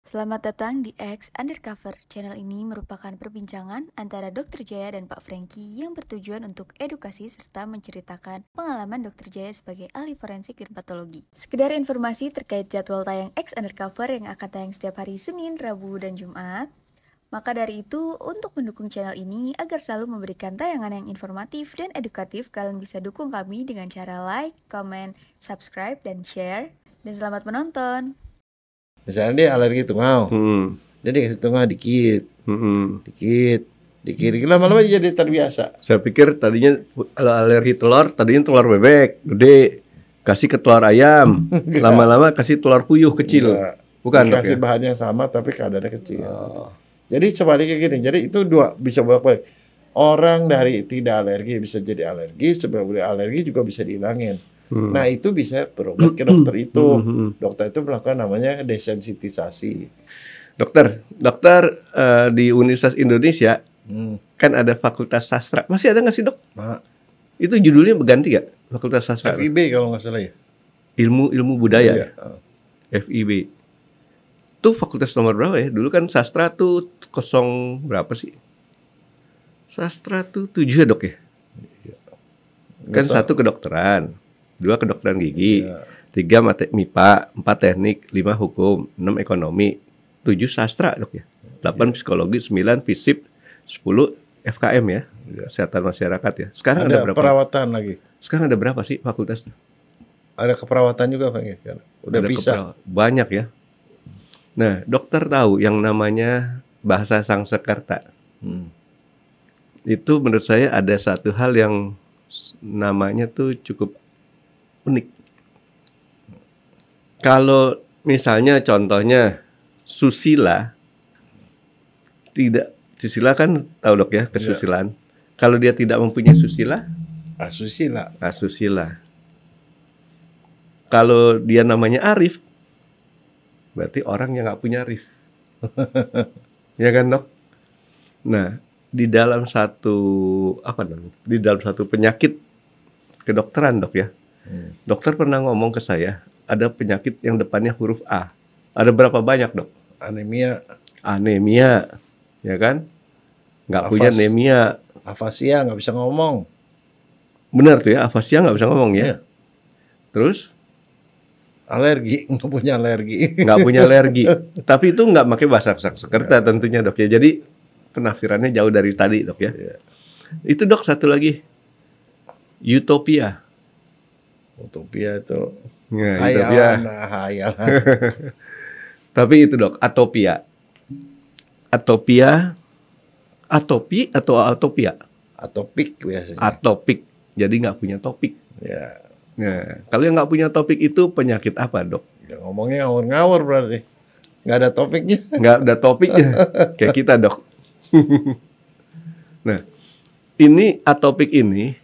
Selamat datang di X Undercover. Channel ini merupakan perbincangan antara Dr. Jaya dan Pak Franky yang bertujuan untuk edukasi serta menceritakan pengalaman Dr. Jaya sebagai ahli forensik dan patologi. Sekedar informasi terkait jadwal tayang X Undercover yang akan tayang setiap hari Senin, Rabu, dan Jumat. Maka dari itu, untuk mendukung channel ini agar selalu memberikan tayangan yang informatif dan edukatif, kalian bisa dukung kami dengan cara like, comment, subscribe, dan share. Dan selamat menonton! Misalnya dia alergi tungau, dia dikasih tungau dikit, dikit, lama-lama dia jadi terbiasa. Saya pikir tadinya kalau alergi telur, tadinya telur bebek gede, kasih ke telur ayam, lama-lama kasih telur puyuh kecil. Bukan, dikasih bahan yang sama tapi keadaannya kecil. Jadi sebaliknya gini, jadi itu dua bisa bolak-balik. Orang dari tidak alergi bisa jadi alergi, sebelum alergi juga bisa dihilangin. Nah itu bisa berobat ke dokter itu. Dokter itu melakukan namanya desensitisasi. Dokter di Universitas Indonesia kan ada Fakultas Sastra. Masih ada nggak sih dok? Nah, itu judulnya berganti nggak? Fakultas Sastra. FIB kalau nggak salah ya. Ilmu budaya. Iya. FIB. Itu fakultas nomor berapa ya? Dulu kan sastra tuh berapa sih? Sastra tuh 7 ya dok ya? Kan 1 kedokteran, 2 kedokteran gigi, 3 MIPA, 4 teknik, 5 hukum, 6 ekonomi, 7 sastra dok ya, 8 psikologi, 9 FISIP, 10 FKM ya, kesehatan masyarakat ya. Sekarang ada berapa? Perawatan lagi. Sekarang ada berapa sih fakultas? Ada keperawatan juga Pak kan? Udah bisa. Banyak ya. Nah, dokter tahu yang namanya bahasa Sangsekerta. Itu menurut saya ada satu hal yang namanya tuh cukup unik. Kalau misalnya contohnya susila, susila kan tahu dok ya kesusilaan. Kalau dia tidak mempunyai susila, asusila. Kalau dia namanya Arif, berarti orang yang nggak punya Arif. Ya kan dok? Nah, di dalam satu penyakit kedokteran dok ya. Dokter pernah ngomong ke saya, ada penyakit yang depannya huruf A. Ada berapa banyak dok? Anemia, ya kan? Nggak punya anemia. Afasia nggak bisa ngomong. Benar tuh ya, afasia nggak bisa ngomong ya. Terus? Alergi, nggak punya alergi. Nggak punya alergi. Tapi itu nggak pakai bahasa Sangsekerta tentunya dok ya. Jadi penafsirannya jauh dari tadi dok ya. Itu dok satu lagi. Utopia itu hayalan. Tapi itu dok, atopia. Atopi atau atopia? Atopik biasanya. Atopik. Jadi nggak punya topik. Ya. Nah, kalau yang nggak punya topik itu penyakit apa dok? Ya, ngomongnya ngawur-ngawur berarti. Nggak ada topiknya. Nggak ada topiknya. Kayak kita dok. Nah, ini atopik ini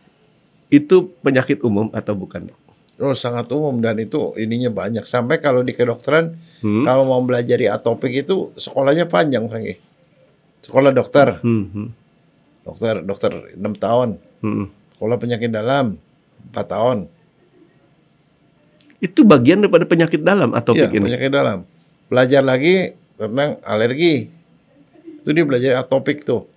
itu penyakit umum atau bukan dok? Oh, sangat umum dan itu ininya banyak. Sampai kalau di kedokteran kalau mau belajar atopik itu sekolahnya panjang, Franky. Sekolah dokter. Dokter 6 tahun. Sekolah penyakit dalam 4 tahun. Itu bagian daripada penyakit dalam atopik ini. Penyakit dalam. Belajar lagi tentang alergi. Itu dia belajar atopik tuh.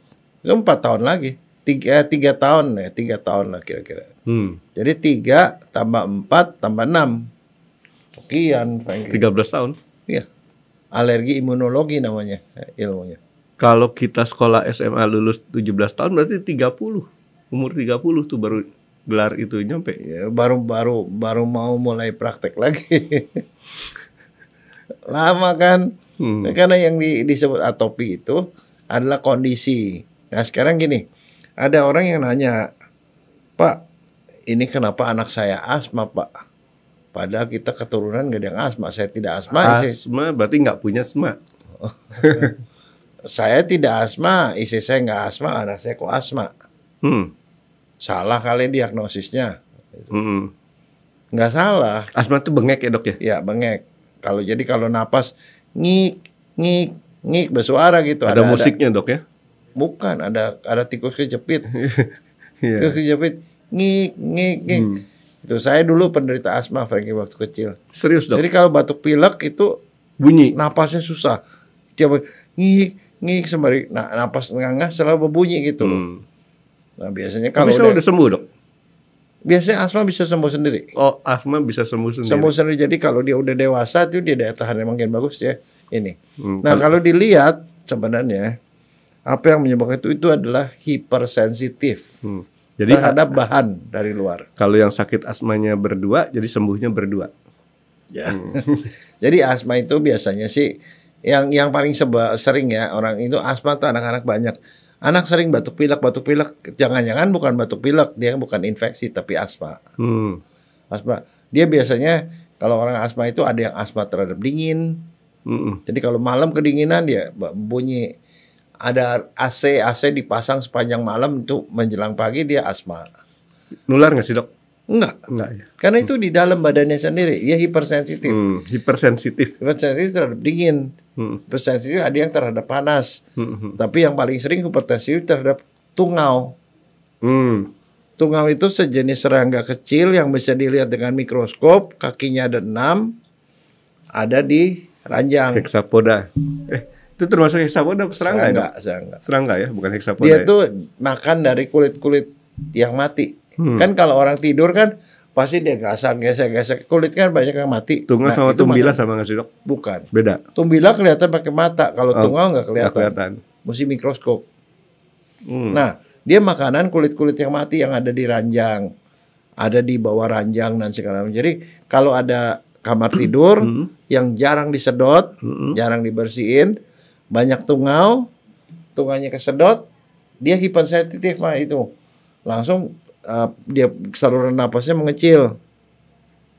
Itu 4 tahun lagi. 3 tahun ya, 3 tahun lah kira-kira. Jadi 3 tambah 4 tambah 6. Sekian, Franky. 13 tahun. Iya. Alergi imunologi namanya ilmunya. Kalau kita sekolah SMA lulus 17 tahun berarti 30. Umur 30 tuh baru gelar itu nyampe. Ya, baru mau mulai praktek lagi. Lama kan? Karena yang disebut atopi itu adalah kondisi. Nah, sekarang gini. Ada orang yang nanya, "Pak, ini kenapa anak saya asma, Pak? Padahal kita keturunan gak ada yang asma. Saya tidak asma." Asma berarti nggak punya asma. Saya tidak asma, istri saya nggak asma, anak saya kok asma. Salah kali diagnosisnya. Nggak salah. Asma itu bengek ya dok ya? Ya bengek. Kalau napas ngik bersuara gitu. Ada musiknya dok ya? Bukan, ada tikus kejepit. Tikus kejepit ngik. Itu saya dulu penderita asma Franky waktu kecil. Serius dok? Jadi kalau batuk pilek itu Bunyi. napasnya susah. Dia ngik sembari napas nganga selalu berbunyi gitu loh. Nah, biasanya kalau udah sembuh, Dok. biasanya asma bisa sembuh sendiri. Oh, asma bisa sembuh sendiri. Sembuh sendiri. Jadi kalau dia udah dewasa tuh dia daya tahannya makin bagus ya ini. Nah, kalau dilihat sebenarnya apa yang menyebabkan itu adalah hipersensitif Jadi terhadap bahan dari luar. kalau yang sakit asmanya berdua, jadi sembuhnya berdua. Ya. Jadi asma itu biasanya sih yang paling sering ya orang itu asma tuh anak-anak banyak. Anak sering batuk pilek. Jangan-jangan bukan batuk pilek, dia bukan infeksi tapi asma. Asma. Dia biasanya kalau orang asma itu ada yang asma terhadap dingin. Jadi kalau malam kedinginan dia bunyi. Ada AC dipasang sepanjang malam itu menjelang pagi dia asma. Nular nggak sih, Dok? Enggak ya. Karena itu di dalam badannya sendiri. Dia hipersensitif. Hipersensitif. Hipersensitif terhadap dingin. Hipersensitif ada yang terhadap panas. Tapi yang paling sering hipersensitif terhadap tungau. Tungau itu sejenis serangga kecil yang bisa dilihat dengan mikroskop. Kakinya ada 6. Ada di ranjang. Hexapoda. Itu termasuk hexapoda serangga ya? Serangga ya, bukan hexapoda. Dia tuh makan dari kulit-kulit yang mati. Kan kalau orang tidur kan pasti dia gesek kulit kan banyak yang mati. Tungau sama tumbila sama nggak sih, Dok? Bukan. Beda. Tumbila kelihatan pakai mata, kalau tungau nggak kelihatan. Mesti mikroskop. Nah, dia makanan kulit-kulit yang mati yang ada di ranjang, ada di bawah ranjang dan segala macam. Jadi kalau ada kamar tidur yang jarang disedot, jarang dibersihin, banyak tungaunya kesedot, dia hipersensitif mah itu. Langsung dia saluran napasnya mengecil.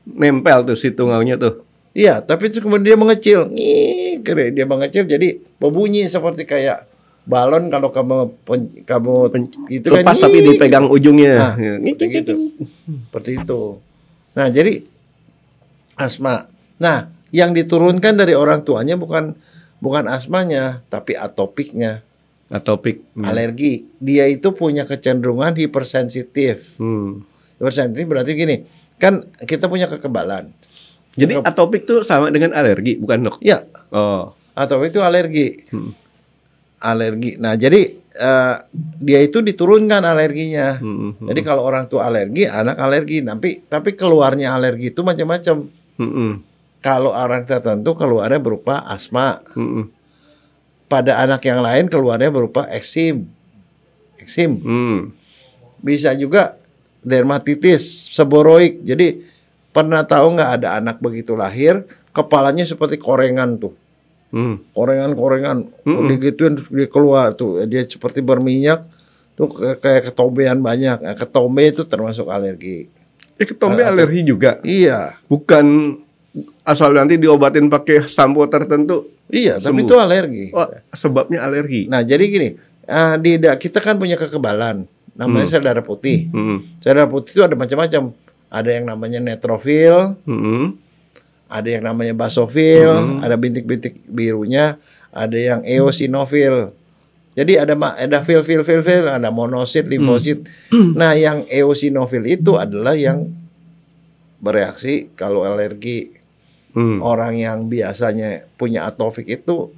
Nempel tuh si tungaunya tuh. Iya, tapi itu kemudian dia mengecil. Dia mengecil jadi berbunyi seperti kayak balon kalau kamu itu lepas kan, tapi dipegang ujungnya. Seperti itu. Nah, jadi asma. Nah, yang diturunkan dari orang tuanya bukan asmanya, tapi atopiknya. Atopik. Alergi. Dia itu punya kecenderungan hipersensitif. Hipersensitif berarti gini, kan kita punya kekebalan. Jadi atopik tuh sama dengan alergi, bukan, Dok? Ya. Oh. Atopik itu alergi. Alergi. Nah, jadi dia itu diturunkan alerginya. Jadi kalau orang tua alergi, anak alergi. Tapi keluarnya alergi itu macam-macam. Kalau orang tertentu keluarnya berupa asma. Pada anak yang lain keluarnya berupa eksim. Bisa juga dermatitis seboroik. Jadi pernah tahu nggak ada anak begitu lahir kepalanya seperti korengan tuh. Korengan. Digituin dia keluar tuh, dia seperti berminyak tuh kayak ketombean banyak. Nah, ketombe itu termasuk alergi. Ketombe alergi juga. Iya. Bukan asal nanti diobatin pakai sampo tertentu. Iya, sembuh. tapi itu alergi. Oh, sebabnya alergi. Nah, jadi gini, kita kan punya kekebalan, namanya sel darah putih. Sel darah putih itu ada macam-macam. Ada yang namanya neutrofil, ada yang namanya basofil, ada bintik-bintik birunya, ada yang eosinofil. Jadi ada fil, ada monosit, limfosit. Nah, yang eosinofil itu adalah yang bereaksi kalau alergi. Orang yang biasanya punya atopik itu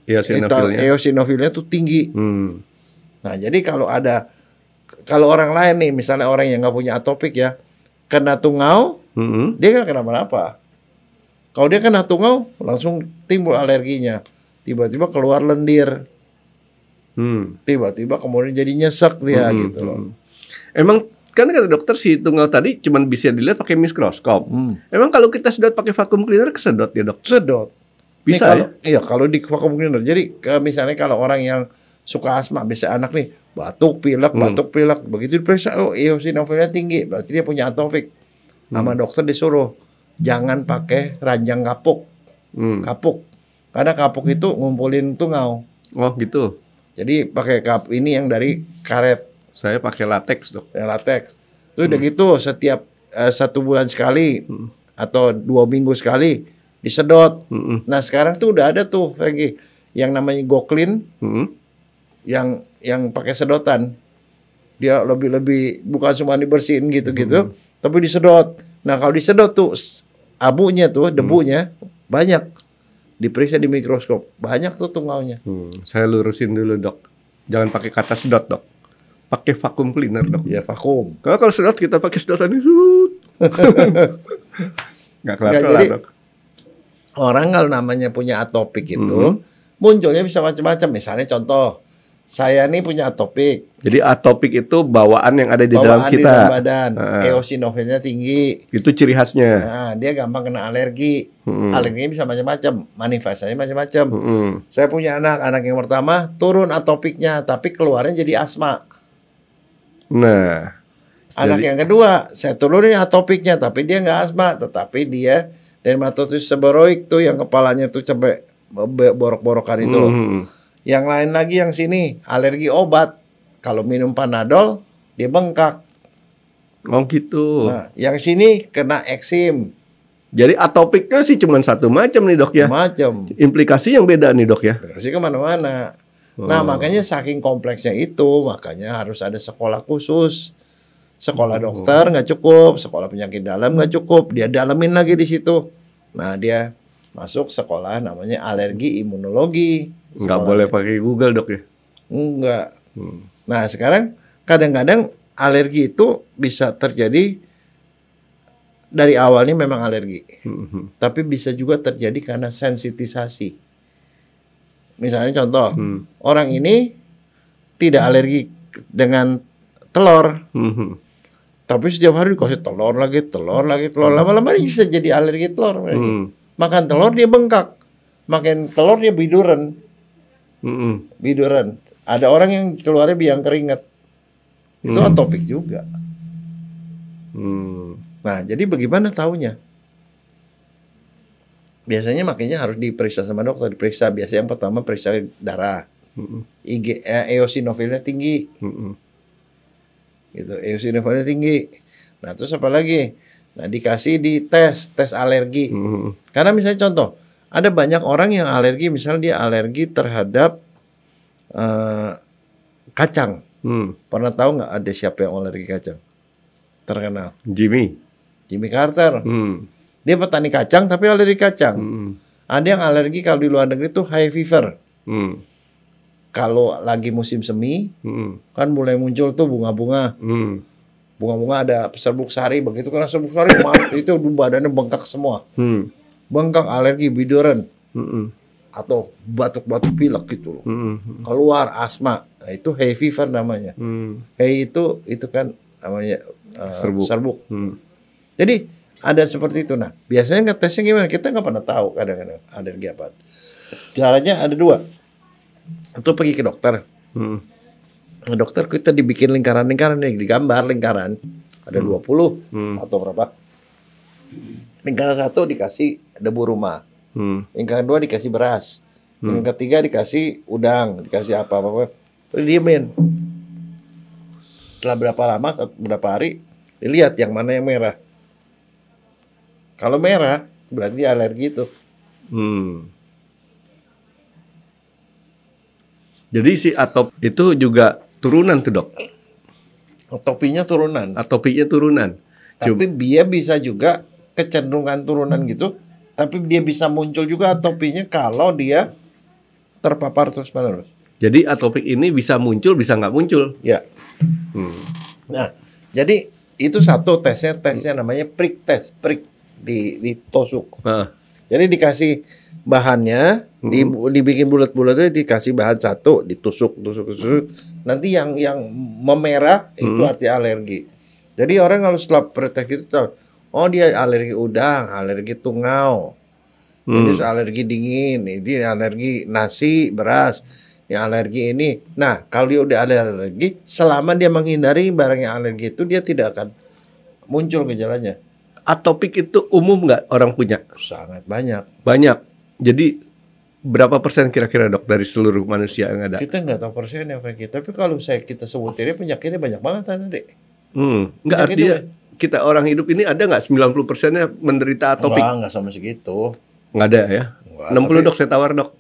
eosinofilnya tuh tinggi. Nah, jadi kalau orang lain nih, misalnya orang yang nggak punya atopik ya, kena tungau, dia nggak kenapa-napa. Kalau dia kena tungau, langsung timbul alerginya. Tiba-tiba keluar lendir. Tiba-tiba kemudian jadi nyesek dia gitu loh. Emang kan kata dokter si tungau tadi cuma bisa dilihat pakai mikroskop. Emang kalau kita sedot pakai vacuum cleaner kesedot ya, Dok? Sedot. Bisa nih, iya, kalau di vacuum cleaner. Jadi misalnya kalau orang yang suka asma, biasa anak nih batuk pilek, begitu diperiksa, oh eosinofilnya tinggi, berarti dia punya atopik. Sama dokter disuruh jangan pakai ranjang kapuk. Karena kapuk itu ngumpulin tungau. Oh, gitu. Jadi pakai ini yang dari karet. Saya pakai latex, Dok. Latex. Itu udah gitu setiap 1 bulan sekali atau 2 minggu sekali disedot. Nah, sekarang tuh udah ada tuh lagi yang namanya Goclin. Yang pakai sedotan. Dia lebih bukan cuma dibersihin gitu-gitu, tapi disedot. Nah, kalau disedot tuh abunya tuh, debunya banyak. Diperiksa di mikroskop, banyak tuh tungaunya. Saya lurusin dulu dok. Jangan pakai kata sedot dok. Pakai vacuum cleaner dok. Ya vakum. Kalau sedot kita pakai sedotan ini. Nggak kelar-kelar jadi, dok. Orang kalau namanya punya atopik itu munculnya bisa macam-macam. Misalnya contoh, saya nih punya atopik. Jadi atopik itu bawaan yang ada di dalam Bawaan kita. di dalam badan, eosinophilnya tinggi. Itu ciri khasnya. Nah, dia gampang kena alergi. Alerginya bisa macam-macam, manifestasinya macam-macam. Saya punya anak yang pertama turun atopiknya, tapi keluarnya jadi asma. Nah, Anak yang kedua, saya turunin atopiknya, tapi dia nggak asma, tetapi dia dermatitis seborrheic tuh yang kepalanya tuh sampai borok-borokan itu loh. Yang lain lagi yang sini alergi obat. Kalau minum Panadol dia bengkak. oh gitu. Nah, yang sini kena eksim. Jadi atopiknya sih cuma satu macam nih dok ya. Macam. Implikasi yang beda nih dok ya. Kasih kemana-mana. Nah makanya saking kompleksnya itu, makanya harus ada sekolah khusus. Sekolah dokter nggak cukup, sekolah penyakit dalam nggak cukup, dia dalemin lagi di situ. Nah dia masuk sekolah namanya alergi imunologi. Nggak boleh pakai Google dok ya. Enggak. Nah sekarang kadang-kadang alergi itu bisa terjadi dari awalnya memang alergi, tapi bisa juga terjadi karena sensitisasi. Misalnya contoh, orang ini tidak alergi dengan telur, tapi setiap hari dikasih telur lagi, lama-lama dia bisa jadi alergi telur. Makan telur dia bengkak, makan telur dia biduran. Biduran. Ada orang yang keluarnya biang keringat, itu atopik juga. Nah, jadi bagaimana taunya? Biasanya makanya harus diperiksa sama dokter, diperiksa. Biasanya yang pertama periksa darah, eosinophilnya tinggi, gitu. Eosinophilnya tinggi. Nah, terus apa lagi? Nah, dikasih di tes alergi. Karena misalnya contoh, ada banyak orang yang alergi, misalnya dia alergi terhadap kacang. Pernah tahu nggak ada siapa yang alergi kacang? Terkenal. Jimmy Carter. Dia petani kacang tapi alergi kacang. Ada yang alergi kalau di luar negeri itu high fever. Kalau lagi musim semi, kan mulai muncul tuh bunga-bunga. Bunga-bunga ada serbuk sari, begitu kena serbuk sari itu badannya bengkak semua. Bengkak, alergi, biduran. Atau batuk-batuk pilek gitu loh. Keluar asma. Nah, itu high fever namanya. High itu kan namanya serbuk. Jadi ada seperti itu. Nah, biasanya ngetesnya gimana? Kita nggak pernah tahu kadang-kadang alergi apa. Caranya ada dua. Itu pergi ke dokter. Nah, dokter kita dibikin lingkaran-lingkaran nih, digambar lingkaran. Ada 20 atau berapa? Lingkaran satu dikasih debu rumah. Lingkaran kedua dikasih beras. Yang ketiga dikasih udang, dikasih apa-apa. Terus diemin. Setelah berapa lama, berapa hari, dilihat yang mana yang merah. Kalau merah, berarti alergi itu. Jadi si atop itu juga turunan tuh dok? Atopinya turunan. Atopiknya turunan. Tapi dia bisa juga kecenderungan turunan gitu. Tapi dia bisa muncul juga atopinya kalau dia terpapar terus-menerus. Jadi atopik ini bisa muncul, bisa nggak muncul. Ya. Nah, jadi itu satu tesnya namanya prick test, prick ditusuk. Jadi dikasih bahannya, dibikin bulat-bulat itu dikasih bahan satu, ditusuk. Nanti yang memerah itu arti alergi. Jadi orang kalau setelah praktek itu tahu, oh dia alergi udang, alergi tungau, ini alergi dingin, ini alergi nasi, beras, yang alergi ini. Nah, kalau dia udah ada alergi, selama dia menghindari barang yang alergi itu, dia tidak akan muncul gejalanya. Atopik itu umum nggak orang punya? Sangat banyak. Banyak. Jadi berapa persen kira-kira dok dari seluruh manusia yang ada? Kita nggak tahu persennya, Franky. Tapi kalau kita sebutin penyakitnya banyak banget tadi. Nggak artinya kita orang hidup ini ada nggak 90%-nya menderita atopik? Enggak sama segitu. Nggak ada ya? Enggak, 60 tapi... dok, saya tawar dok.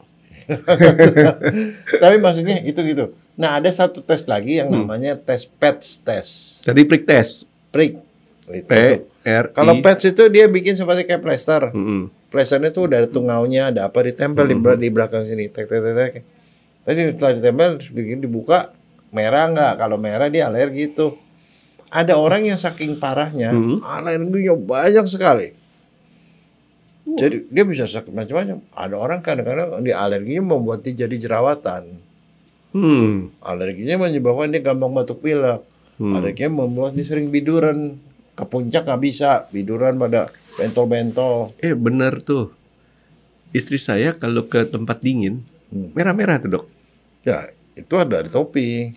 Tapi maksudnya itu gitu. Nah ada satu tes lagi yang namanya tes PETS test. Jadi prick test. Prick. P-R-I. Kalau PETS itu dia bikin seperti kayak plester. flashernya tuh udah ada tungaunya, ada apa ditempel di belakang sini. Tek tek tek tek. Tadi setelah ditempel bikin dibuka merah nggak? Kalau merah dia alergi tuh. Ada orang yang saking parahnya alerginya banyak sekali. Jadi dia bisa sakit macam-macam. Ada orang kadang-kadang dia alerginya membuat dia jadi jerawatan. Alerginya menyebabkan dia gampang batuk pilek. Alerginya membuat dia sering biduran. Ke puncak nggak bisa, biduran pada bentol-bentol. Bener tuh. Istri saya kalau ke tempat dingin merah-merah tuh dok. Ya itu ada di topi.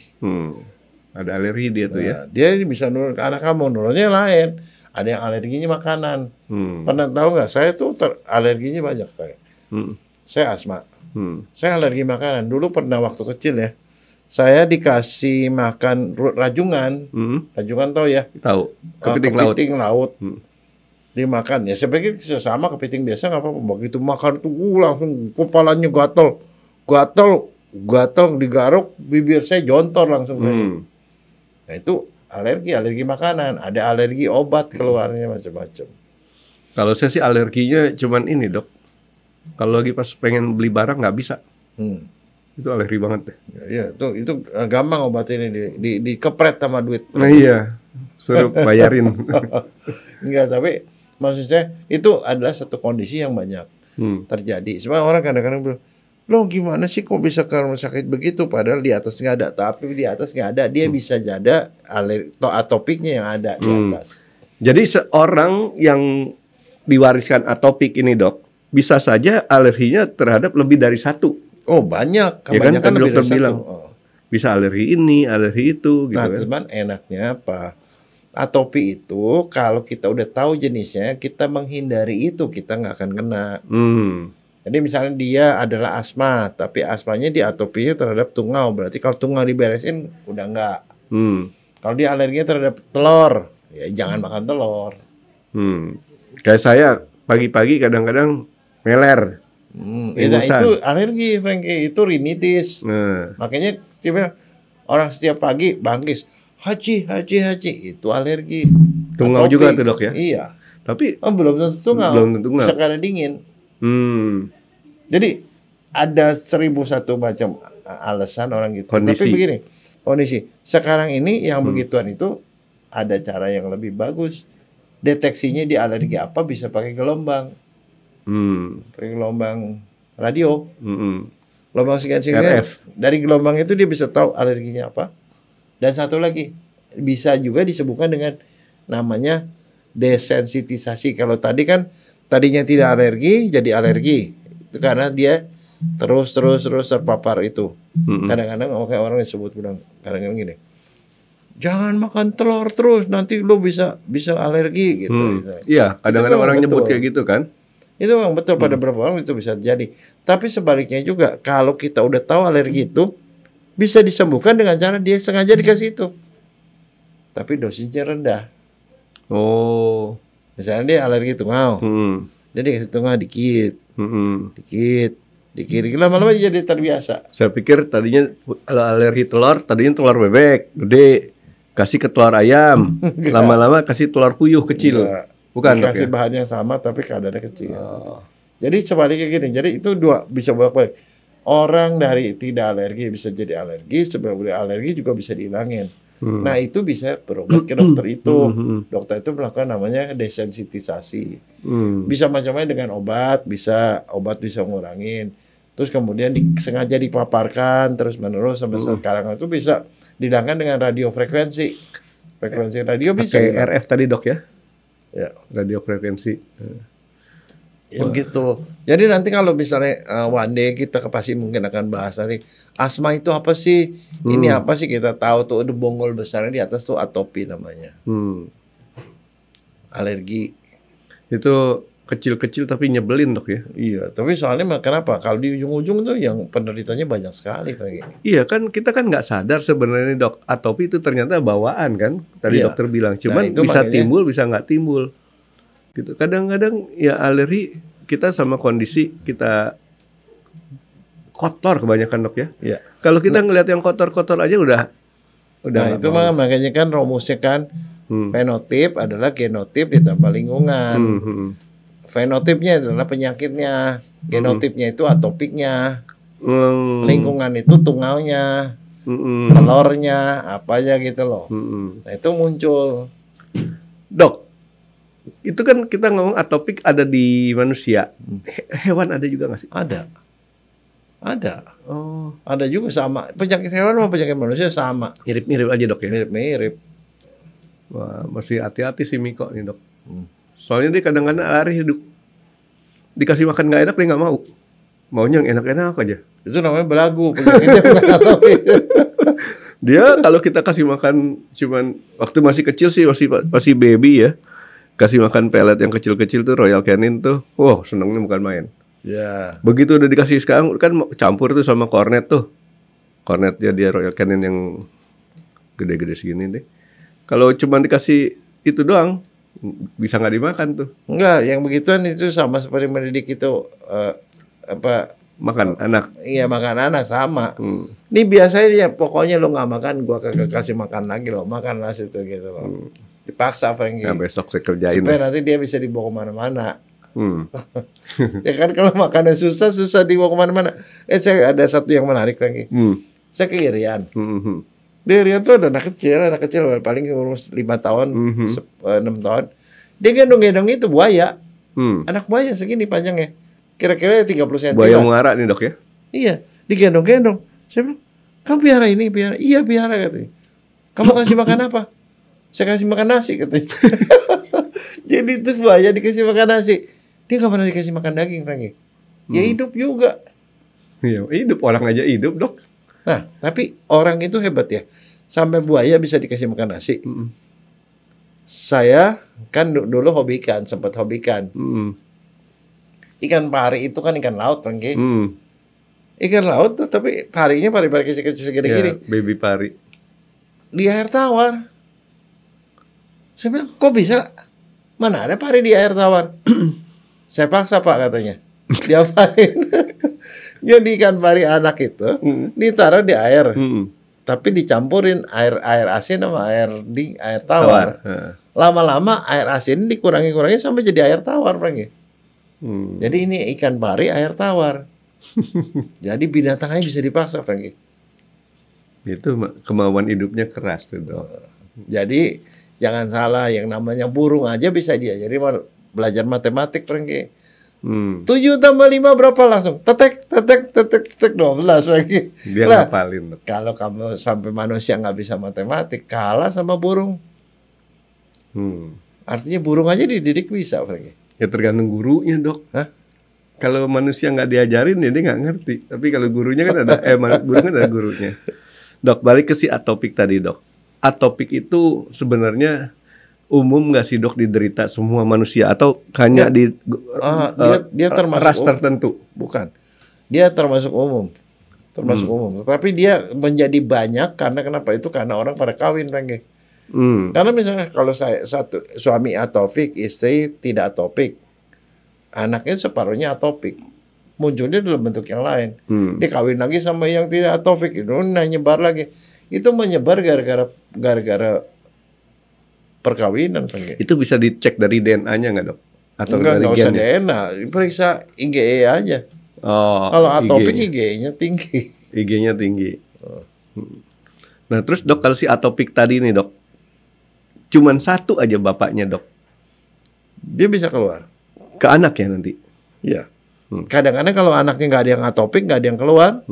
Ada alergi dia tuh ya. Dia bisa nurun ke anak kamu, nurunnya lain. Ada yang alerginya makanan. Pernah tahu nggak? Saya tuh alerginya banyak saya. Saya asma. Saya alergi makanan. Dulu pernah waktu kecil ya. Saya dikasih makan rajungan. Rajungan tahu ya? Tahu. Kepiting laut. Dimakan ya. Saya pikir sama kepiting biasa nggak apa-apa. Begitu makan tuh langsung kepalanya gatel digaruk, bibir saya jontor langsung. Nah itu alergi makanan. Ada alergi obat keluarnya macam-macam. Kalau saya sih alerginya cuman ini dok. Kalau lagi pas pengen beli barang nggak bisa. Itu alergi banget deh. Iya, itu gampang obatnya dikepret sama duit. Nah iya, suruh bayarin. Enggak, tapi maksud saya itu adalah satu kondisi yang banyak terjadi. Semua orang kadang-kadang bilang, lo gimana sih kok bisa ke rumah sakit begitu? Padahal di atas nggak ada. Tapi di atas nggak ada, dia bisa jadi atopiknya yang ada di atas. Jadi seorang yang diwariskan atopik ini dok, bisa saja alerginya terhadap lebih dari satu. Oh banyak, ya kan lebih dokter dari bilang bisa alergi ini, alergi itu gitu. Nah, kan. teman enaknya apa? Atopi itu kalau kita udah tahu jenisnya, kita menghindari itu, kita nggak akan kena. Jadi misalnya dia adalah asma, tapi asmanya di atopinya terhadap tungau, berarti kalau tungau diberesin udah nggak. Kalau dia alerginya terhadap telur, ya jangan makan telur. Kayak saya pagi-pagi kadang-kadang meler. Itu alergi, Frankie. Itu rinitis. Makanya orang setiap pagi bangkis, haji. Itu alergi. Tungau juga tuh dok ya? Iya. Tapi belum tentu tungau. Bisa karena dingin. Jadi ada 1001 macam alasan orang gitu. Kondisi. Tapi begini, kondisi. Sekarang ini yang begituan itu ada cara yang lebih bagus. Deteksinya di alergi apa bisa pakai gelombang. Pakai gelombang radio, gelombang sekian-sekian. Dari gelombang itu dia bisa tahu alerginya apa. Dan satu lagi bisa juga disebutkan dengan namanya desensitisasi. Kalau tadi kan tadinya tidak alergi jadi alergi, itu karena dia terus terpapar itu. Kadang-kadang kayak orang disebut bilang kadang-kadang gini, jangan makan telur terus nanti lo bisa alergi gitu. Iya, kadang-kadang orang nyebut kayak gitu kan. Itu memang betul pada beberapa orang itu bisa jadi. Tapi sebaliknya juga kalau kita udah tahu alergi itu bisa disembuhkan dengan cara dia sengaja dikasih itu. Tapi dosisnya rendah. Oh. Misalnya dia alergi tungau. Dia dikasih tungau dikit. Dikit. Lama-lama jadi terbiasa. Saya pikir tadinya kalau alergi telur, tadinya telur bebek gede, kasih ke telur ayam. Lama-lama kasih telur puyuh kecil. Bukan dikasih bahan yang sama tapi keadaannya kecil. Jadi sebaliknya gini. Jadi itu dua bisa bolak-balik. Orang dari tidak alergi bisa jadi alergi, sebelum alergi juga bisa dihilangin. Nah itu bisa berobat ke dokter itu. Dokter itu melakukan namanya desensitisasi. Bisa macam-macam dengan obat bisa ngurangin. Terus kemudian sengaja dipaparkan terus menerus sampai sekarang itu bisa dihilangkan dengan radiofrekuensi. Frekuensi radio bisa. Kayak RF tadi dok ya? Ya, radiofrekuensi. Ya, begitu. Jadi nanti kalau misalnya one day kita pasti mungkin akan bahas nanti asma itu apa sih? Ini apa sih kita tahu tuh ada bonggol besarnya di atas tuh atopi namanya. Alergi. Itu kecil-kecil tapi nyebelin dok ya? Iya, tapi soalnya kenapa? Kalau di ujung-ujung tuh yang penderitanya banyak sekali kayak. Iya kan kita kan nggak sadar sebenarnya dok, atopi itu ternyata bawaan kan? Tadi dokter bilang, cuman bisa makanya, timbul bisa nggak timbul. Gitu. Kadang-kadang ya alergi kita sama kondisi kita kotor kebanyakan dok ya. Iya. Kalau kita ngelihat yang kotor-kotor aja udah. Nah itu makanya kan rumusnya kan fenotip adalah genotip ditambah lingkungan. Fenotipnya adalah penyakitnya, genotipnya itu atopiknya, Hmm. lingkungan itu tungaunya, telurnya, apa aja gitu loh. Nah itu muncul. Dok, itu kan kita ngomong atopik ada di manusia. Hewan ada juga nggak sih? Ada. Oh, Ada juga sama. Penyakit hewan sama penyakit manusia sama. mirip-mirip aja dok ya. Mirip-mirip. Wah, mesti hati-hati sih Miko nih dok. Soalnya dia kadang-kadang lari hidup. Dikasih makan nggak enak dia nggak mau. Maunya yang enak-enak aja. Itu namanya belagu. Penyakitnya bukan atopik. Dia kalau kita kasih makan cuman waktu masih kecil sih masih baby ya. Kasih makan pelet yang kecil-kecil tuh Royal Canin tuh. Wow, senengnya bukan main. Ya. Begitu udah dikasih sekarang kan campur tuh sama cornet tuh. Cornetnya dia Royal Canin yang gede-gede segini deh. Kalau cuma dikasih itu doang bisa nggak dimakan tuh. Enggak, yang begituan itu sama seperti mendidik itu Makan anak. iya makan anak sama. Ini biasanya ya pokoknya lo nggak makan, gua kagak kasih makan lagi lo, makanlah situ gitu loh. Dipaksa Frankie. Nah, besok saya kerjain. Supaya nanti dia bisa dibawa kemana-mana. Hmm. Ya kan kalau makannya susah dibawa kemana-mana. Saya ada satu yang menarik Frankie. Saya ke Irian. Di Irian tuh ada anak kecil paling umur 5 tahun, 6 tahun. Dia gendong-gendong itu buaya. Anak buaya segini panjangnya. Kira-kira 30 cm. Buaya muara nih dok ya? Iya, digendong-gendong. Saya bilang, kamu piara ini, piara. Iya piara katanya. Kamu kasih makan apa? Saya kasih makan nasi katanya. Jadi itu buaya dikasih makan nasi. Dia nggak pernah dikasih makan daging, Frankie. Ya hidup juga. Iya, hidup orang aja hidup dok. Nah, tapi orang itu hebat ya. Sampai buaya bisa dikasih makan nasi. Saya kan dulu hobikan, sempat hobikan. Ikan pari itu kan ikan laut, Frankie. Ikan laut tapi parinya pari-pari kecil-kecil segede gini. Baby pari. Di air tawar. Saya bilang, kok bisa? Mana ada pari di air tawar? Saya paksa Pak katanya. Diapain? Jadi ikan pari anak itu ditaruh di air. Tapi dicampurin air asin sama air tawar. Lama-lama air asin dikurangi sampai jadi air tawar, Frankie. Jadi ini ikan pari air tawar. Jadi binatangnya bisa dipaksa, Frankie. Itu kemauan hidupnya keras tuh dok. Jadi jangan salah, yang namanya burung aja bisa diajari belajar matematik, Frankie. 7 tambah 5 berapa langsung? Tetek 12 Frankie. Dia ngapalin. Kalau kamu sampai manusia nggak bisa matematik, kalah sama burung. Artinya burung aja dididik bisa, Frankie. Ya tergantung gurunya dok. Hah? Kalau manusia nggak diajarin ya dia nggak ngerti. Tapi kalau gurunya kan ada, burung kan ada gurunya. Dok, balik ke si atopik tadi dok. Atopik itu sebenarnya umum nggak sih dok diderita semua manusia atau hanya di dia termasuk ras tertentu? Bukan. Dia termasuk umum. Umum. Tetapi dia menjadi banyak karena kenapa? Itu karena orang pada kawin, Frankie. Karena misalnya kalau saya satu suami atopik, istri tidak atopik, anaknya separuhnya atopik, munculnya dalam bentuk yang lain. Dia kawin lagi sama yang tidak atopik, itu nyebar lagi. Itu menyebar gara-gara perkawinan, Frankie. Itu bisa dicek dari DNA-nya nggak dok? Atau Enggak, dari nggak usah gennya? DNA, periksa IgE aja. Oh, Kalau atopik IG-nya. IgE-nya tinggi. IG-nya tinggi. Nah terus dok kalau si atopik tadi nih dok, cuman satu aja bapaknya dok, Dia bisa keluar. ke anak ya nanti. Iya. Kadang-kadang kalau anaknya nggak ada yang atopik, nggak ada yang keluar,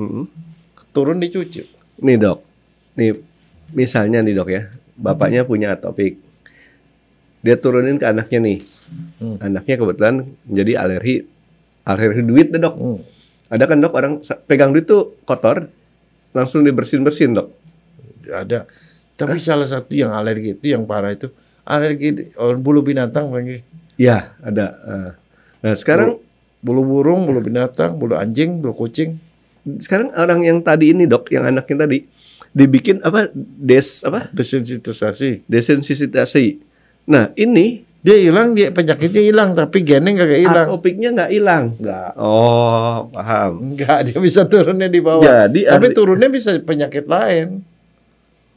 turun dicuci. Nih dok, nih misalnya nih dok ya, bapaknya punya atopik, dia turunin ke anaknya nih, anaknya kebetulan menjadi alergi duit deh dok. Ada kan dok orang pegang duit tuh kotor, langsung dibersihin dok. Ada. Tapi salah satu yang alergi itu yang parah itu alergi bulu binatang, Frankie. Iya ada. Nah sekarang Bulu burung, bulu binatang, bulu anjing, bulu kucing. sekarang orang yang tadi ini dok, yang anaknya tadi dibikin desensitasi. Nah ini Dia hilang, dia penyakitnya hilang, tapi gennya nggak hilang. atopiknya nggak hilang. Nggak. Oh paham. Nggak, dia bisa turunnya di bawah. Jadi tapi turunnya bisa penyakit lain.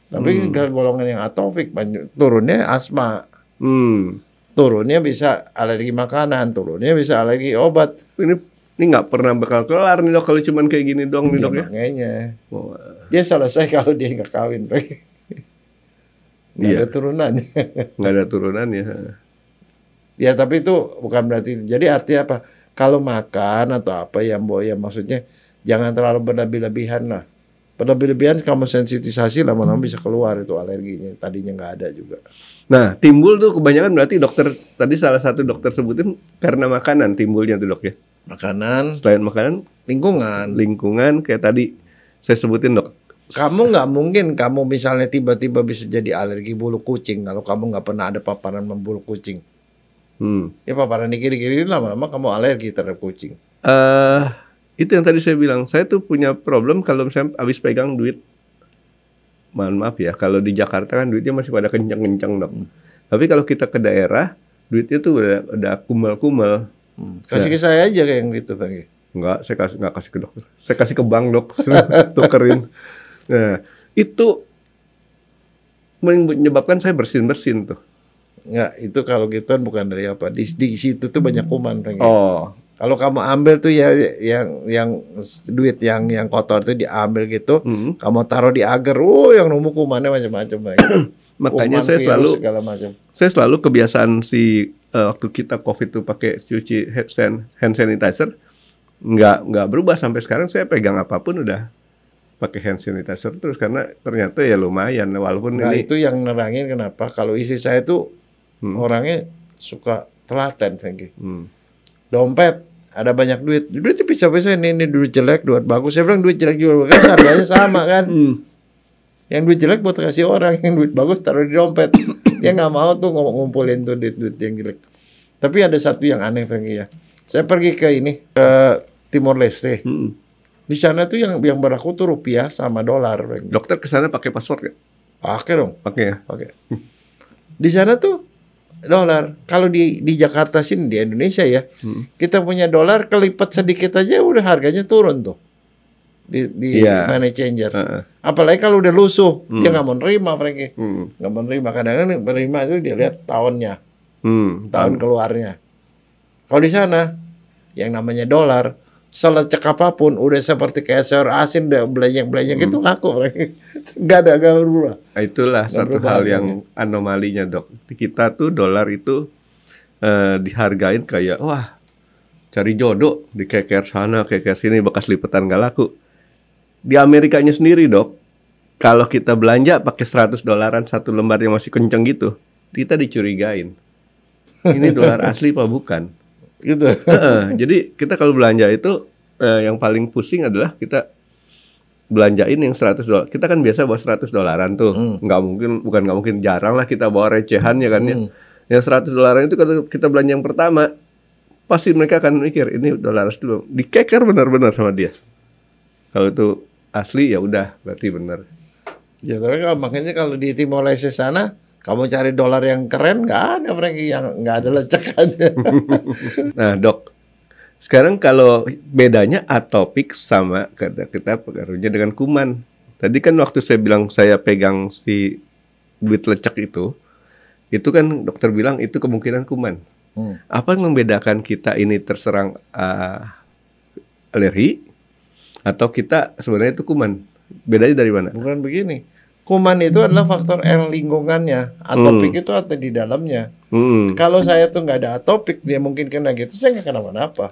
Tapi nggak golongan yang atopik, turunnya asma. turunnya bisa alergi makanan, turunnya bisa alergi obat. Ini nggak pernah bakal kelar nih dok kalau cuman kayak gini doang nih dok ya. Makanya Wah. dia selesai kalau dia nggak kawin, nggak ada turunannya. Nggak ada turunannya. Ya tapi itu bukan berarti. Jadi artinya apa? Kalau makan atau apa yang maksudnya jangan terlalu berlebih-lebihan lah. Berlebih-lebihan kamu sensitisasi lama-lama bisa keluar itu alerginya. Tadinya nggak ada juga. Nah timbul tuh kebanyakan berarti dokter tadi salah satu dokter sebutin karena makanan timbulnya tuh dok ya. Makanan, Selain makanan, lingkungan kayak tadi saya sebutin dok. Kamu nggak mungkin kamu misalnya tiba-tiba bisa jadi alergi bulu kucing kalau kamu nggak pernah ada paparan bulu kucing. Ya paparan dikit-dikit lama-lama kamu alergi terhadap kucing. Itu yang tadi saya bilang. Saya tuh punya problem kalau misalnya habis pegang duit. Mohon maaf ya, kalau di Jakarta kan duitnya masih pada kencang-kencang dok. Tapi kalau kita ke daerah, duitnya tuh udah kumel-kumel. Kasih ke saya aja kayak yang gitu Bang. Enggak, saya nggak kasih ke dokter. Saya kasih ke bank dok, tukerin. Nah, itu menyebabkan saya bersin-bersin tuh. Enggak, itu kalau gitu kan bukan dari apa. Di situ tuh banyak kuman Bang. Oh. Kalau kamu ambil tuh ya yang duit yang kotor tuh diambil gitu, kamu taruh di agar, yang nemu kumannya macam-macam Bang. Makanya saya selalu kebiasaan waktu kita COVID tuh pakai cuci hand sanitizer nggak berubah sampai sekarang. Saya pegang apapun udah pakai hand sanitizer terus karena ternyata ya lumayan walaupun nah ini. Itu yang nerangin kenapa kalau istri saya tuh orangnya suka telaten Franky. Dompet ada banyak duitnya bisa-bisa ini duit jelek, duit bagus. Saya bilang duit jelek juga kan harganya sama kan. Yang duit jelek buat kasih orang, yang duit bagus taruh di dompet. Dia nggak mau tuh ngumpulin tuh duit yang jelek. Tapi ada satu yang aneh Franky ya. Saya pergi ke Timor Leste. Di sana tuh yang berlaku tuh rupiah sama dolar. Franky. Dokter kesana pakai paspor nggak? Pakai dong. Pakai ya. Pakai. Di sana tuh dolar. Kalau di Jakarta sini di Indonesia ya, kita punya dolar kelipat sedikit aja udah harganya turun tuh. Di money changer. Apalagi kalau udah lusuh, dia nggak mau nerima Franky. Nggak mau nerima. Kadang-kadang nerima itu dia lihat tahunnya. Tahun keluarnya. Kalau di sana yang namanya dolar selecek apapun udah seperti kayak sayur asin udah belenyek gitu laku Franky. Gak berubah. Itulah satu hal yang anomalinya dok. Di kita tuh dolar itu dihargain kayak wah cari jodoh, dikeker sana keker sini bekas lipetan gak laku. Di Amerikanya sendiri dok, kalau kita belanja pakai $100 satu lembar yang masih kenceng gitu, kita dicurigain. Ini dolar asli apa bukan? Gitu. Jadi kita kalau belanja itu yang paling pusing adalah kita belanjain yang $100. Kita kan biasa bawa $100 tuh. Bukan nggak mungkin, jarang lah kita bawa recehan ya kan ya. Yang $100 itu kalau kita belanja yang pertama, pasti mereka akan mikir ini dolar asli dulu. Dikeker benar-benar sama dia. Kalau itu asli ya udah berarti benar. Ya tapi makanya kalau di Timor Leste sana kamu cari dolar yang keren nggak ada Franky, yang nggak ada lecekannya. Nah dok, sekarang kalau bedanya atopik sama kita pengaruhnya dengan kuman. Tadi kan waktu saya bilang saya pegang si duit lecek itu kan dokter bilang itu kemungkinan kuman. Apa yang membedakan kita ini terserang alergi atau kita sebenarnya itu kuman? Bedanya dari mana? Bukan begini. Kuman itu adalah faktor lingkungannya. Atopik itu ada di dalamnya. Kalau saya tuh nggak ada atopik, dia mungkin kena gitu, saya nggak kenapa-napa.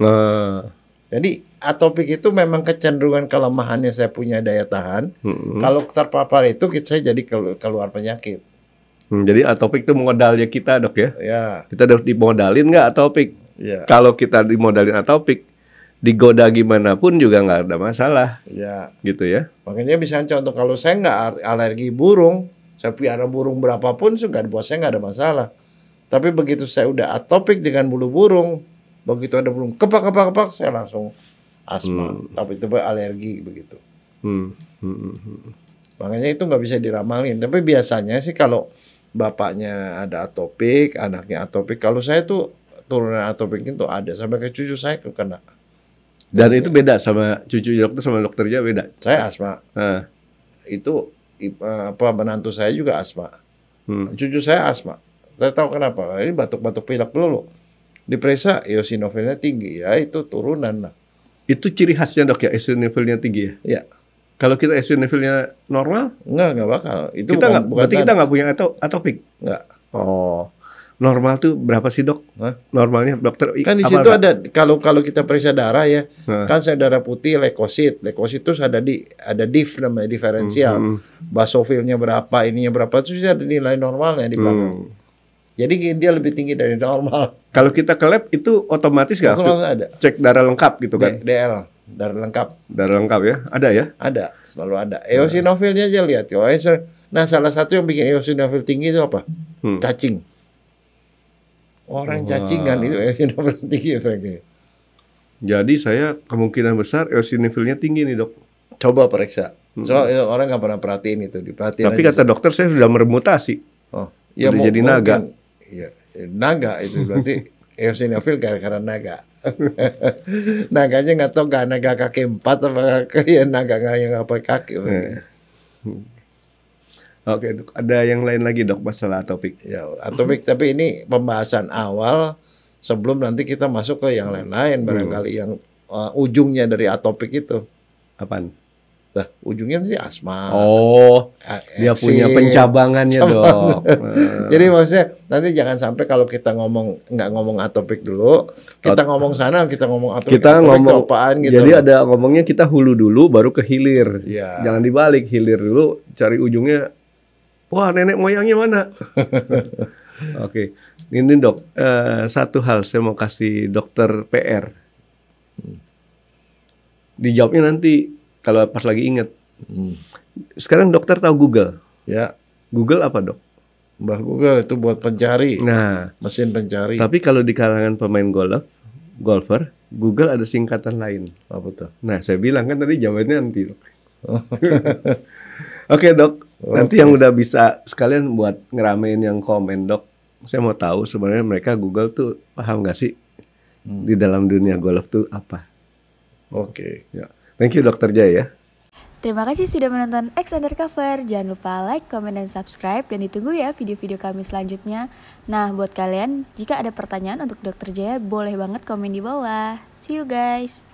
Jadi atopik itu memang kecenderungan kelemahannya saya punya daya tahan. Kalau terpapar itu saya jadi keluar penyakit. Jadi atopik itu modalnya kita dok ya? Ya. Kita harus dimodalin nggak atopik? Ya. Kalau kita dimodalin atopik, digoda gimana pun juga nggak ada masalah. Ya. Gitu ya? Makanya misalnya contoh kalau saya nggak alergi burung, saya pelihara burung berapapun, buat saya nggak ada masalah. Tapi begitu saya udah atopik dengan bulu burung, begitu ada burung kepak, saya langsung asma. Tapi itu alergi begitu. Makanya itu nggak bisa diramalin. Tapi biasanya sih kalau bapaknya ada atopik, anaknya atopik, kalau saya tuh turunan atopik itu ada sampai ke cucu saya kena. Dan itu beda sama cucu dokter sama dokternya beda. Saya asma. Itu menantu saya juga asma. Cucu saya asma. Saya tahu kenapa. Ini batuk-batuk pilek dulu. Diperiksa eosinophilnya tinggi, ya itu turunan lah. Itu ciri khasnya dok ya, eosinophilnya tinggi ya? Ya. Kalau kita eosinophilnya normal, Nggak bakal. Itu kita nggak, bukan berarti kita nggak punya atopik. Nggak. Oh, normal tuh berapa sih dok? Hah? Normalnya dokter? Kan di situ ada kalau kita periksa darah ya, kan saya darah putih leukosit terus ada diff namanya diferensial, basofilnya berapa, ininya berapa, terus ada nilai normalnya di belakang. Jadi dia lebih tinggi dari normal. Kalau kita ke lab itu otomatis nggak? Ada. Cek darah lengkap gitu kan? DL, darah lengkap. Darah lengkap ya? Ada ya? Ada, selalu ada. Eosinofilnya aja lihat. Nah, salah satu yang bikin eosinofil tinggi itu apa? Cacing. Orang cacingan itu eosinofil tinggi. Jadi saya kemungkinan besar eosinofilnya tinggi nih dok. Coba periksa. Soalnya orang nggak pernah perhatiin itu. Diperhatiin. Tapi kata dokter saya sudah mermutasi. Oh, ya udah jadi naga. Ya, naga itu berarti eosinofil gara-gara naga. Naganya nggak tahu nggak naga kaki 4 apa ya naga yang nggak pakai kaki. Oke, dok. Ada yang lain lagi dok masalah atopik? Ya, atopik tapi ini pembahasan awal sebelum nanti kita masuk ke yang lain-lain barangkali yang ujungnya dari atopik itu. Apaan? Lah, ujungnya nanti asma. Oh, dia punya pencabangannya dok. Jadi maksudnya nanti jangan sampai kalau kita nggak ngomong atopik dulu, kita ngomong sana, kita ngomong atopik. Kita atopik ngomong apaan gitu. Jadi ada ngomongnya kita hulu dulu, baru ke hilir. Ya. Jangan dibalik, hilir dulu, cari ujungnya. Wah, nenek moyangnya mana? Oke, ini dok. Satu hal saya mau kasih dokter PR. Dijawabnya nanti. Kalau pas lagi inget. Sekarang dokter tahu Google. Ya. Google apa dok? Mbah Google itu buat pencari. Nah, mesin pencari. tapi kalau di kalangan pemain golfer, Google ada singkatan lain. Apa tuh? Nah, saya bilang kan tadi jawabannya nanti. Oke dok, nanti yang udah bisa sekalian buat ngeramein yang komen dok. Saya mau tahu sebenarnya mereka Google tuh paham nggak sih di dalam dunia golf tuh apa? Oke. Ya. Thank you Dokter Jaya ya. Terima kasih sudah menonton X Undercover. Jangan lupa like, comment, dan subscribe. Dan ditunggu ya video-video kami selanjutnya. Nah, buat kalian, jika ada pertanyaan untuk Dokter Jaya, boleh banget komen di bawah. See you guys.